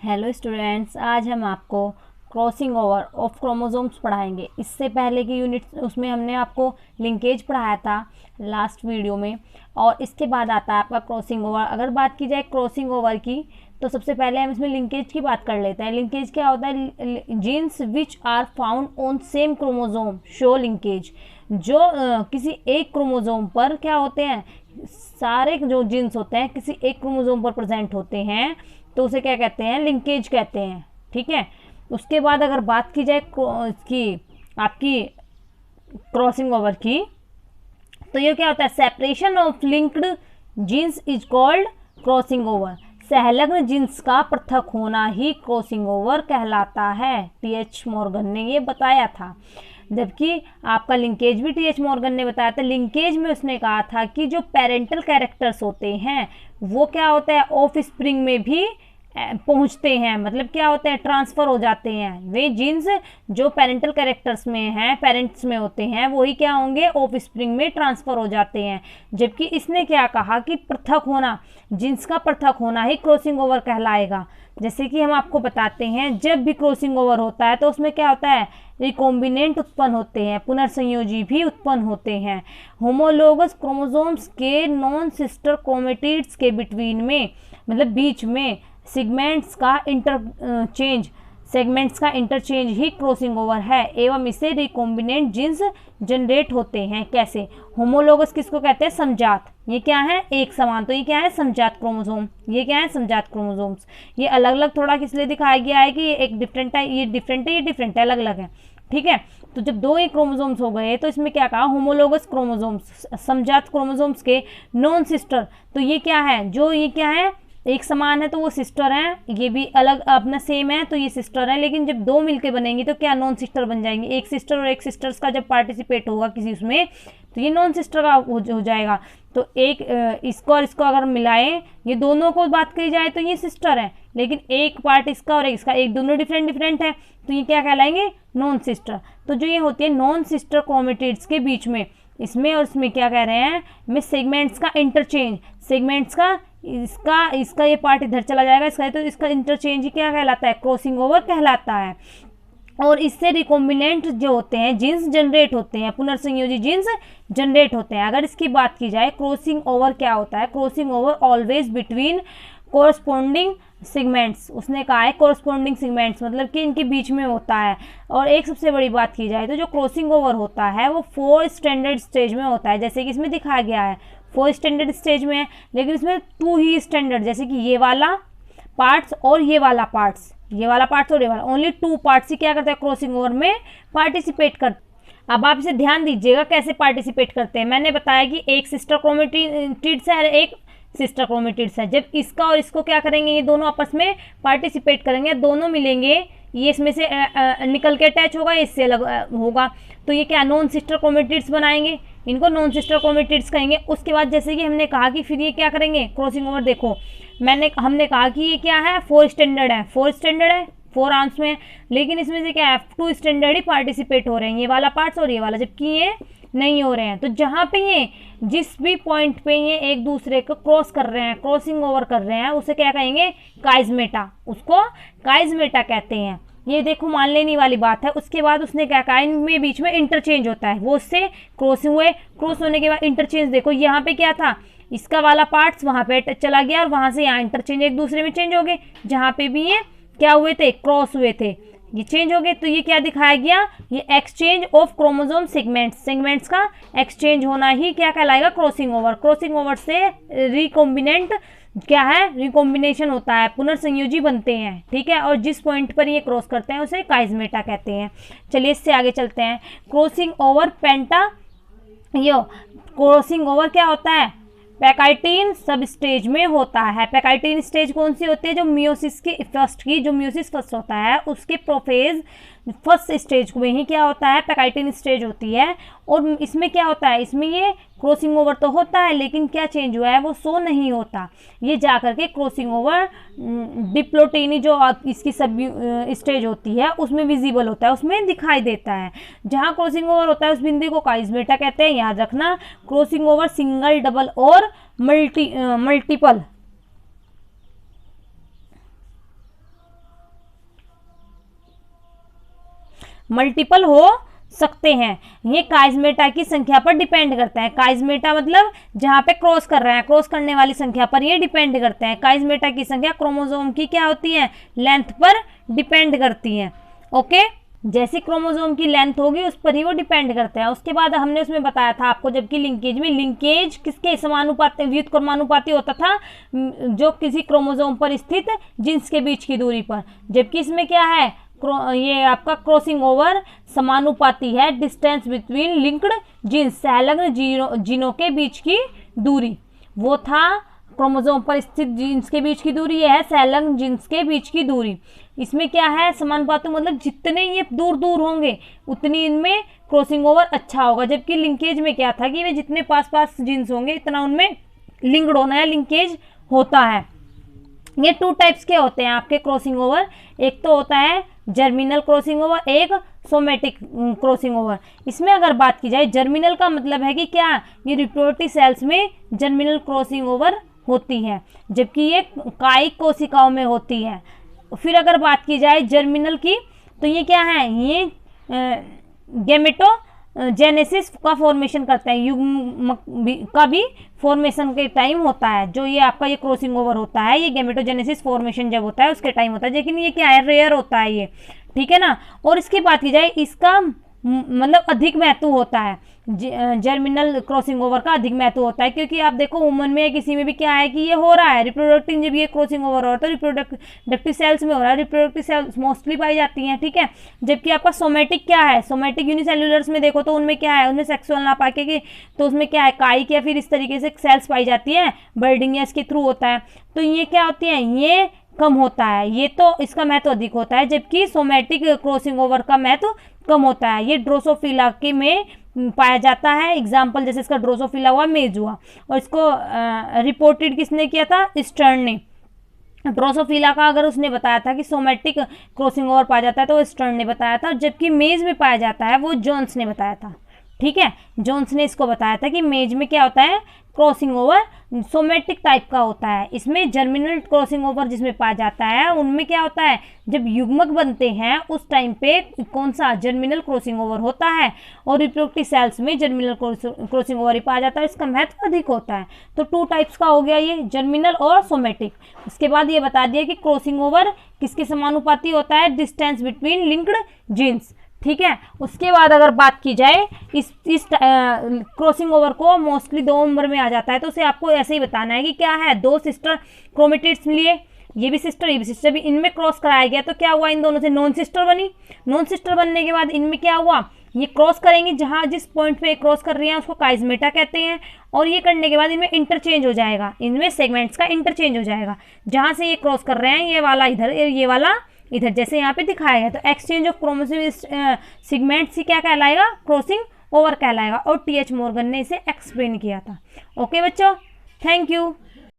Hello students, आज हम आपको क्रॉसिंग ओवर ऑफ क्रोमोसोम्स पढ़ाएंगे। इससे पहले की यूनिट उसमें हमने आपको लिंकेज पढ़ाया था लास्ट वीडियो में, और इसके बाद आता है आपका क्रॉसिंग ओवर। अगर बात की जाए क्रॉसिंग ओवर की, तो सबसे पहले हम इसमें लिंकेज की बात कर लेते हैं। लिंकेज क्या होता है? Genes which are found on same chromosome show linkage. जो किसी एक क्रोमोसोम पर क्या होते हैं, सारे जो जीन्स होते हैं किसी एक क्रोमोसोम पर प्रेजेंट होते हैं, तो उसे क्या कहते हैं? लिंकेज कहते हैं। ठीक है। उसके बाद अगर बात की जाए इसकी आपकी क्रॉसिंग ओवर की, तो ये क्या होता है? Separation of linked genes is called crossing over. सहलग्न जीन्स का पृथक होना ही क्रॉसिंग ओवर कहलाता है। टी.एच. मॉर्गन ने ये बताया था। जबकि आपका लिंकेज भी टी.एच. मॉर्गन ने बताया था। लिंकेज में उसने कहा था कि जो पेरेंटल कैरेक्टर्स होते हैं वो क्या होता है, ऑफ स्प्रिंग में भी पहुंचते हैं। मतलब क्या होते हैं? ट्रांसफर हो जाते हैं। वे जीन्स जो पेरेंटल कैरेक्टर्स में हैं, पेरेंट्स में होते हैं, वही क्या होंगे? ऑफ स्प्रिंग में ट्रांसफर हो जाते हैं। जबकि इसने क्या कहा कि पृथक होना, जीन्स का पृथक होना ही क्रॉसिंग ओवर कहलाएगा। जैसे कि हम आपको बताते हैं, जब भी क्रॉसिंग ओवर होता है तो उसमें क्या होता है? रिकॉम्बिनेंट उत्पन्न होते हैं, पुनर्संयोजी भी उत्पन्न होते हैं। होमोलोगस क्रोमोसोम्स के नॉन सिस्टर क्रोमेटिड्स के बिटवीन में, मतलब बीच में सेगमेंट्स का इंटरचेंज ही क्रॉसिंग ओवर है, एवं इसे रिकॉम्बिनेंट जीन्स जनरेट होते हैं। कैसे? होमोलोगस किसको कहते हैं? समजात। ये क्या है? एक समान। तो ये क्या है? समजात क्रोमोसोम। ये क्या है? समजात क्रोमोसोम्स। ये अलग अलग थोड़ा किस लिए दिखाया गया है कि एक डिफरेंट है, ये डिफरेंट है, ये डिफरेंट है, अलग अलग है। ठीक है। तो जब दो ही क्रोमोसोम्स हो गए तो इसमें क्या कहा? होमोलोगस क्रोमोसोम्स, समजात क्रोमोसोम्स के नॉन सिस्टर। तो ये क्या है? जो ये क्या है? एक समान है तो वो सिस्टर हैं। ये भी अलग अपना सेम है तो ये सिस्टर है। लेकिन जब दो मिलके बनेंगी तो क्या नॉन सिस्टर बन जाएंगी? एक सिस्टर और एक सिस्टर्स का जब पार्टिसिपेट होगा किसी उसमें, तो ये नॉन सिस्टर का हो जाएगा। तो एक इसको और इसको अगर मिलाएं, ये दोनों को बात करी जाए तो ये सिस्टर है, लेकिन एक पार्ट इसका और एक इसका, एक दोनों डिफरेंट डिफरेंट है, तो ये क्या कहलाएंगे? Non sister. तो जो ये होती है नॉन सिस्टर क्रोमेटिड्स के बीच में, इसमें और इसमें क्या कह रहे हैं? में सेगमेंट्स का इंटरचेंज, सेगमेंट्स का इसका ये पार्ट इधर चला जाएगा, इसका, तो इसका इंटरचेंज ही क्या कहलाता है? क्रॉसिंग ओवर कहलाता है। और इससे रिकॉम्बिनेंट जो होते हैं जीन्स जनरेट होते हैं, पुनर्संयोजी जीन्स जनरेट होते हैं। अगर इसकी बात की जाए क्रॉसिंग ओवर क्या होता है? Crossing over always between corresponding segments. उसने कहा है कोरस्पॉन्डिंग सेगमेंट्स, मतलब कि इनके बीच में होता है। और एक सबसे बड़ी बात की जाए तो जो क्रॉसिंग ओवर होता है वो 4 स्टैंडर्ड स्टेज में होता है, जैसे कि इसमें दिखाया गया है 4 स्टैंडर्ड स्टेज में है। लेकिन इसमें 2 ही स्टैंडर्ड, जैसे कि ये वाला पार्ट्स और ये वाला पार्ट्स, ये वाला पार्ट्स और ये वाला, ओनली 2 पार्ट्स ही क्या करते हैं? क्रॉसिंग ओवर में पार्टिसिपेट करते। अब आप इसे ध्यान दीजिएगा कैसे पार्टिसिपेट करते हैं। मैंने बताया कि एक सिस्टर क्रोमेटिड्स है और एक सिस्टर क्रोमेटिड्स है। जब इसका और इसको क्या करेंगे? ये दोनों आपस में पार्टिसिपेट करेंगे, दोनों मिलेंगे, ये इसमें से निकल के अटैच होगा, इससे अलग होगा, तो ये क्या? नॉन सिस्टर क्रोमेटिड्स बनाएंगे। इनको नॉन सिस्टर क्रोमेटिड्स कहेंगे। उसके बाद जैसे कि हमने कहा कि फिर ये क्या करेंगे? क्रॉसिंग ओवर देखो, हमने कहा कि ये क्या है? 4 स्टैंडर्ड है, 4 स्टैंडर्ड है, 4 आर्म्स में है। लेकिन इसमें से क्या है? 2 स्टैंडर्ड ही पार्टिसिपेट हो रहे हैं, ये वाला पार्ट्स और ये वाला, जबकि ये नहीं हो रहे हैं। तो जहाँ पे ये जिस भी पॉइंट पे ये एक दूसरे को क्रॉस कर रहे हैं, क्रॉसिंग ओवर कर रहे हैं, उसे क्या कहेंगे? काइजमेटा। उसको काइजमेटा कहते हैं। ये देखो मान लेने वाली बात है। उसके बाद उसने क्या कहा? इनमें बीच में इंटरचेंज होता है, वो उससे क्रॉस हुए, क्रॉस होने के बाद इंटरचेंज देखो, यहाँ पे क्या था? इसका वाला पार्ट्स वहाँ पे चला गया और वहाँ से यहाँ इंटरचेंज एक दूसरे में चेंज हो गए। जहाँ पे भी ये क्या हुए थे? क्रॉस हुए थे, ये चेंज हो गए। तो ये क्या दिखाया गया? ये exchange of chromosome segments, segments का एक्सचेंज होना ही क्या कहलाएगा? Crossing over. क्रॉसिंग ओवर से रिकॉम्बिनेंट क्या है? रिकॉम्बिनेशन होता है, पुनर्संयोजी बनते हैं। ठीक है। और जिस पॉइंट पर ये क्रॉस करते हैं उसे काइजमेटा कहते हैं। चलिए इससे आगे चलते हैं। क्रॉसिंग ओवर पेंटा, यो क्रॉसिंग ओवर क्या होता है? पैकाइटिन सब स्टेज में होता है। पैकाइटिन स्टेज कौन सी होती है? जो मियोसिस की फर्स्ट की, जो मियोसिस फर्स्ट होता है उसके प्रोफेज फर्स्ट स्टेज में ही क्या होता है? पैकाइटिन स्टेज होती है। और इसमें क्या होता है? इसमें ये क्रॉसिंग ओवर तो होता है, लेकिन क्या चेंज हुआ है? वो शो नहीं होता। ये जा करके क्रॉसिंग ओवर डिप्लोटिनी जो इसकी सब स्टेज होती है उसमें विजिबल होता है, उसमें दिखाई देता है। जहाँ क्रॉसिंग ओवर होता है उस बिंदु को काइजमेटा कहते हैं, याद रखना। क्रॉसिंग ओवर सिंगल, डबल और मल्टीपल मल्टीपल हो सकते हैं। ये काइज़मेटा की संख्या पर डिपेंड करता है। काइज़मेटा मतलब जहाँ पे क्रॉस कर रहा है, क्रॉस करने वाली संख्या पर ये डिपेंड करता है। काइज़मेटा की संख्या क्रोमोसोम की क्या होती है, लेंथ पर डिपेंड करती है। ओके, जैसी क्रोमोसोम की लेंथ होगी उस पर ही वो डिपेंड करता है। उसके बाद हमने उसमें बताया था आपको, जबकि लिंकेज में, लिंकेज किसके समानुपाती, व्युत्क्रमानुपाती होता था, जो किसी क्रोमोसोम पर स्थित जीन्स के बीच की दूरी पर। जबकि इसमें क्या है, ये आपका क्रॉसिंग ओवर समानुपाती है, डिस्टेंस बिटवीन लिंक्ड जीन्स, संलग्न जीनों के बीच की दूरी। वो था क्रोमोसोम पर स्थित जीन्स के बीच की दूरी, ये है संलग्न जीन्स के बीच की दूरी। इसमें क्या है, समानुपाती मतलब जितने ये दूर दूर होंगे उतनी इनमें क्रॉसिंग ओवर अच्छा होगा। जबकि लिंकेज में क्या था कि वे जितने पास पास जीन्स होंगे इतना उनमें लिंक्ड होना है, लिंकेज होता है। ये 2 टाइप्स के होते हैं आपके क्रॉसिंग ओवर। एक तो होता है जर्मिनल क्रॉसिंग ओवर, एक सोमेटिक क्रॉसिंग ओवर। इसमें अगर बात की जाए, जर्मिनल का मतलब है कि क्या, ये रिप्रोडक्टिव सेल्स में जर्मिनल क्रॉसिंग ओवर होती है, जबकि ये कायिक कोशिकाओं में होती है। फिर अगर बात की जाए जर्मिनल की, तो ये क्या है, ये गैमेटोजेनेसिस का फॉर्मेशन करता है, युग्म का भी फॉर्मेशन के टाइम होता है। जो ये आपका ये क्रॉसिंग ओवर होता है, ये गैमेटोजेनेसिस फॉर्मेशन जब होता है उसके टाइम होता है, लेकिन ये क्या है, रेयर होता है ये, ठीक है ना। और इसकी बात की जाए, इसका मतलब अधिक महत्व होता है, जर्मिनल क्रॉसिंग ओवर का अधिक महत्व होता है, क्योंकि आप देखो वुमन में किसी में भी क्या है कि ये हो रहा है रिप्रोडक्टिव, जब ये क्रॉसिंग ओवर हो रहा है तो रिप्रोडक्टिव सेल्स में हो रहा है, रिप्रोडक्टिव सेल्स मोस्टली पाई जाती हैं, ठीक है। जबकि आपका सोमेटिक क्या है, सोमेटिक यूनिसेल्युलर्स में देखो तो उनमें क्या है, उनमें सेक्सुअल ना पाके कि, तो उसमें क्या है, कायिक या फिर इस तरीके से सेल्स पाई जाती है, बर्डिंग या इसके थ्रू होता है। तो ये क्या होती है, ये कम होता है, ये तो इसका महत्व अधिक होता है, जबकि सोमेटिक क्रॉसिंग ओवर का महत्व कम होता है। ये ड्रोसोफिला के में पाया जाता है। एग्जाम्पल जैसे इसका ड्रोसोफिला हुआ, मेज हुआ, और इसको रिपोर्टेड किसने किया था, स्टर्न ने। ड्रोसोफिला का अगर उसने बताया था कि सोमेटिक क्रॉसिंग ओवर पाया जाता है तो स्टर्न ने बताया था, जबकि मेज में पाया जाता है वो जोन्स ने बताया था, ठीक है। जोन्स ने इसको बताया था कि मेज में क्या होता है, क्रॉसिंग ओवर सोमेटिक टाइप का होता है। इसमें जर्मिनल क्रॉसिंग ओवर जिसमें पाया जाता है उनमें क्या होता है, जब युग्मक बनते हैं उस टाइम पे कौन सा, जर्मिनल क्रॉसिंग ओवर होता है, और रिप्रोडक्टिव सेल्स में जर्मिनल क्रॉसिंग ओवर ही पाया जाता है, इसका महत्व अधिक होता है। तो 2 टाइप्स का हो गया ये, जर्मिनल और सोमेटिक। उसके बाद ये बता दिया कि क्रॉसिंग ओवर किसके समानुपाती होता है, डिस्टेंस बिटवीन लिंक्ड जीन्स, ठीक है। उसके बाद अगर बात की जाए, इस क्रॉसिंग ओवर को मोस्टली 2 नंबर में आ जाता है, तो उसे आपको ऐसे ही बताना है कि क्या है, 2 सिस्टर क्रोमेटिड्स लिए, ये भी सिस्टर ये भी सिस्टर, भी इनमें क्रॉस कराया गया, तो क्या हुआ, इन दोनों से नॉन सिस्टर बनी। नॉन सिस्टर बनने के बाद इनमें क्या हुआ, ये क्रॉस करेंगे, जहाँ जिस पॉइंट पे क्रॉस कर रही हैं उसको काइज़मेटा कहते हैं, और ये करने के बाद इनमें इंटरचेंज हो जाएगा, इनमें सेगमेंट्स का इंटरचेंज हो जाएगा। जहाँ से ये क्रॉस कर रहे हैं, ये वाला इधर, ये वाला इधर, जैसे यहाँ पे दिखाया गया, तो एक्सचेंज ऑफ क्रोमोसोम सेगमेंट्स ही क्या कहलाएगा, क्रॉसिंग ओवर कहलाएगा, और टी एच मॉर्गन ने इसे एक्सप्लेन किया था। ओके बच्चों, थैंक यू।